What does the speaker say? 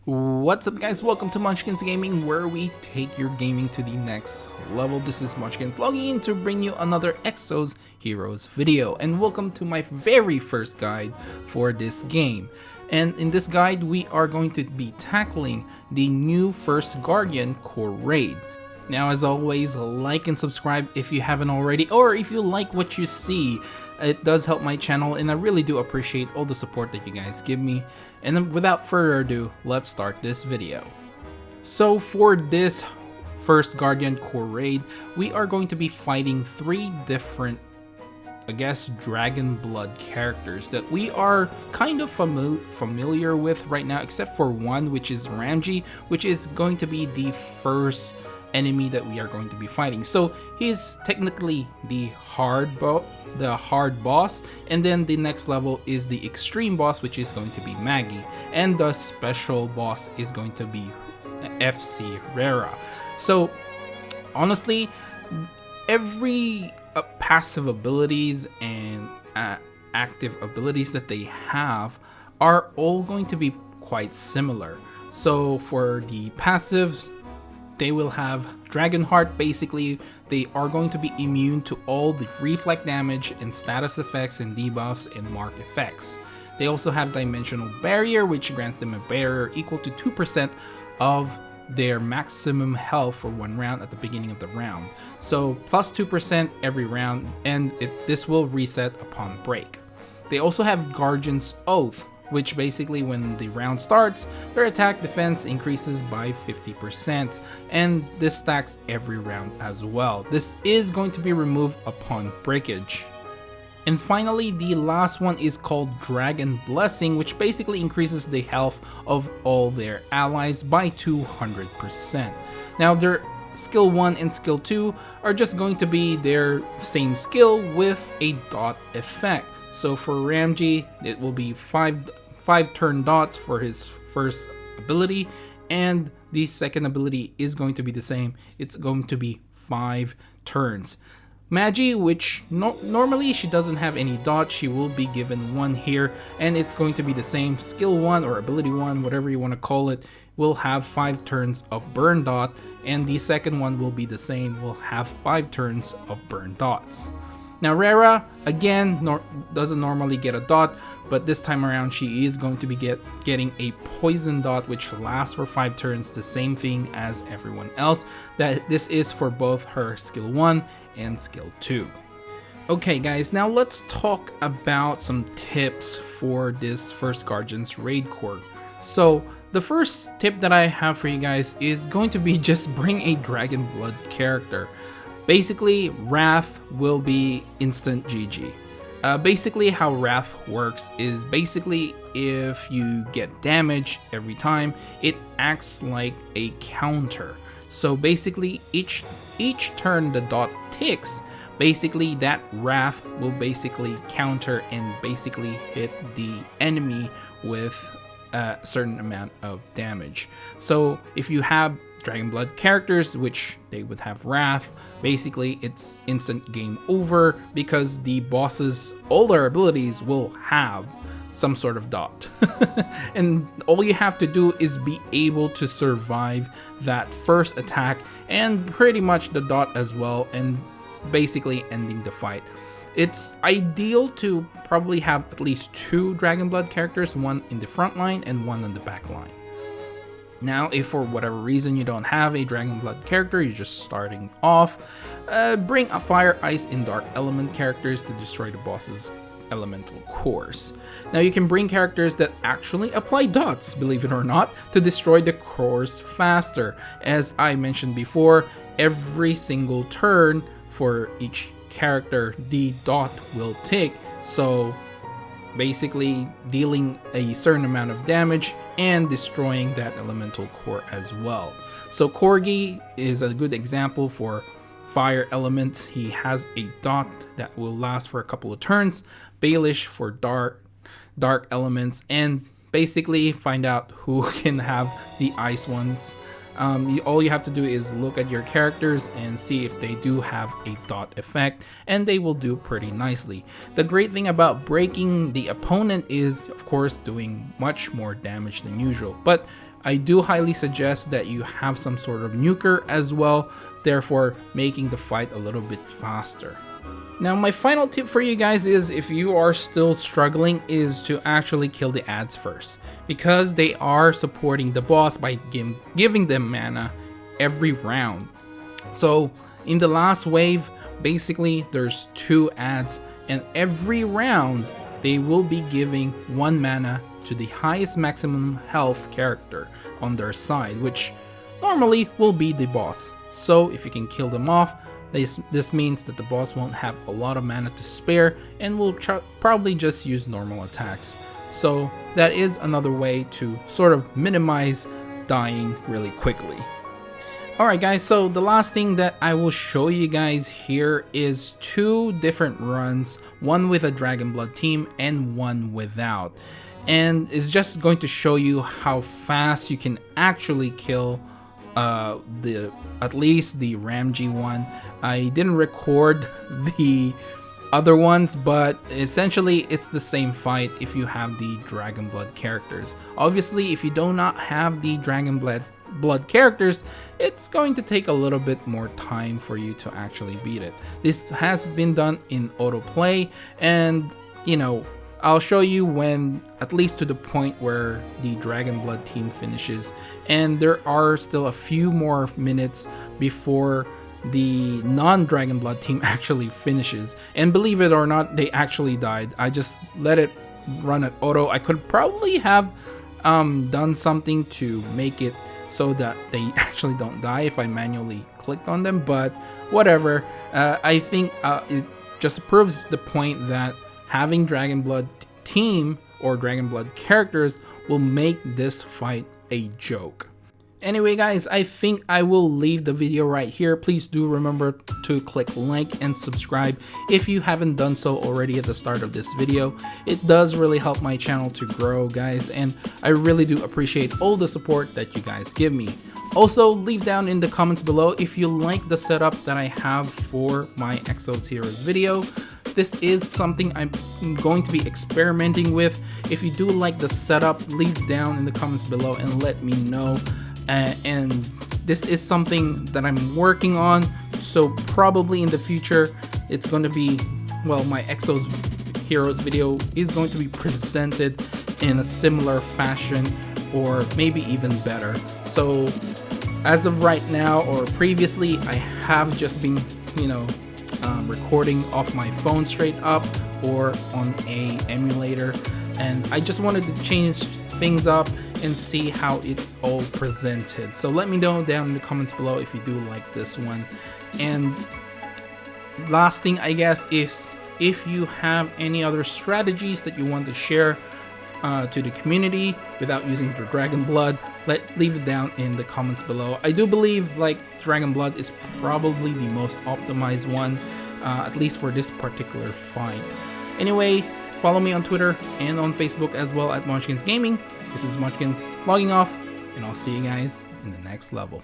What's up guys, welcome to Munchkins Gaming, where we take your gaming to the next level. This is Munchkins logging in to bring you another Exos Heroes video, and welcome to my very first guide for this game. And in this guide we are going to be tackling the new First Guardian core raid. Now as always, like and subscribe if you haven't already, or if you like what you see. It does help my channel and I really do appreciate all the support that you guys give me. And then without further ado, let's start this video. So for this First Guardian core raid, we are going to be fighting three different, I guess, dragon blood characters that we are kind of familiar with right now, except for one, which is Ramji, which is going to be the first enemy that we are going to be fighting. So he's technically the hard boss, and then the next level is the extreme boss, which is going to be Maggie, and the special boss is going to be FC Rera. So honestly, every passive abilities and active abilities that they have are all going to be quite similar. So for the passives, they will have Dragon Heart. Basically, they are going to be immune to all the reflect damage and status effects and debuffs and mark effects. They also have Dimensional Barrier, which grants them a barrier equal to 2% of their maximum health for one round at the beginning of the round. So plus 2% every round, and this will reset upon break. They also have Guardian's Oath, which basically when the round starts, their attack defense increases by 50%, and this stacks every round as well. This is going to be removed upon breakage. And finally, the last one is called Dragon Blessing, which basically increases the health of all their allies by 200%. Now their skill 1 and skill 2 are just going to be their same skill with a dot effect. So for Ramji, it will be 5 turn dots for his first ability, and the second ability is going to be the same. It's going to be 5 turns. Magi, which normally she doesn't have any dots, she will be given 1 here, and it's going to be the same. Skill 1 or ability 1, whatever you want to call it, will have 5 turns of burn dot, and the second one will be the same, will have 5 turns of burn dots. Now Rera, again, doesn't normally get a dot, but this time around she is going to be getting a poison dot, which lasts for 5 turns, the same thing as everyone else. This is for both her skill 1 and skill 2. Okay guys, now let's talk about some tips for this First Guardian's raid core. So the first tip that I have for you guys is going to be just bring a dragon blood character. Basically, Wrath will be instant GG. Basically how Wrath works is basically if you get damage every time, it acts like a counter. So basically each turn the dot ticks, basically that Wrath will basically counter and basically hit the enemy with a certain amount of damage. So if you have Dragon Blood characters, which they would have Wrath, basically it's instant game over, because the bosses, all their abilities will have some sort of dot. And all you have to do is be able to survive that first attack and pretty much the dot as well, and basically ending the fight. It's ideal to probably have at least 2 Dragon Blood characters, one in the front line and one in the back line. Now, if for whatever reason you don't have a Dragon Blood character, you're just starting off, bring a Fire, Ice, and Dark Element characters to destroy the boss's elemental cores. Now you can bring characters that actually apply dots, believe it or not, to destroy the cores faster. As I mentioned before, every single turn for each character, the dot will tick, so basically dealing a certain amount of damage and destroying that elemental core as well. So Corgi is a good example for fire element. He has a dot that will last for a couple of turns. Baelish for dark elements, and basically find out who can have the ice ones. All you have to do is look at your characters and see if they do have a dot effect, and they will do pretty nicely. The great thing about breaking the opponent is, of course, doing much more damage than usual, but I do highly suggest that you have some sort of nuker as well, therefore making the fight a little bit faster. Now, my final tip for you guys is, if you are still struggling, is to actually kill the ads first, because they are supporting the boss by giving them mana every round. So in the last wave, basically there's 2 ads, and every round they will be giving 1 mana to the highest maximum health character on their side, which normally will be the boss. So if you can kill them off, this means that the boss won't have a lot of mana to spare and will probably just use normal attacks. So that is another way to sort of minimize dying really quickly. Alright guys, so the last thing that I will show you guys here is 2 different runs, one with a Dragon Blood team and one without. And it's just going to show you how fast you can actually kill at least the Ramji one. I didn't record the other ones, but essentially it's the same fight if you have the Dragon Blood characters. Obviously, if you do not have the Dragon Blood characters, it's going to take a little bit more time for you to actually beat it. This has been done in autoplay, and you know, I'll show you when, at least to the point where the Dragon Blood team finishes, and there are still a few more minutes before the non-Dragon Blood team actually finishes. And believe it or not, they actually died. I just let it run at auto. I could probably have done something to make it so that they actually don't die if I manually clicked on them, but whatever. I think it just proves the point that having Dragon Blood team or Dragon Blood characters will make this fight a joke. Anyway guys, I think I will leave the video right here. Please do remember to click like and subscribe if you haven't done so already at the start of this video. It does really help my channel to grow, guys, and I really do appreciate all the support that you guys give me. Also, leave down in the comments below if you like the setup that I have for my Exos Heroes video. This is something I'm going to be experimenting with. If you do like the setup, leave down in the comments below and let me know. And this is something that I'm working on, so probably in the future it's going to be, well, my Exos Heroes video is going to be presented in a similar fashion, or maybe even better. So as of right now, or previously, I have just been, you know, recording off my phone straight up or on a emulator, and I just wanted to change things up and see how it's all presented. So let me know down in the comments below if you do like this one. And last thing, I guess, is if you have any other strategies that you want to share to the community without using the Dragon Blood, leave it down in the comments below. I do believe like Dragon Blood is probably the most optimized one, at least for this particular fight. Anyway, follow me on Twitter and on Facebook as well at Munchkins Gaming. This is Munchkins logging off, and I'll see you guys in the next level.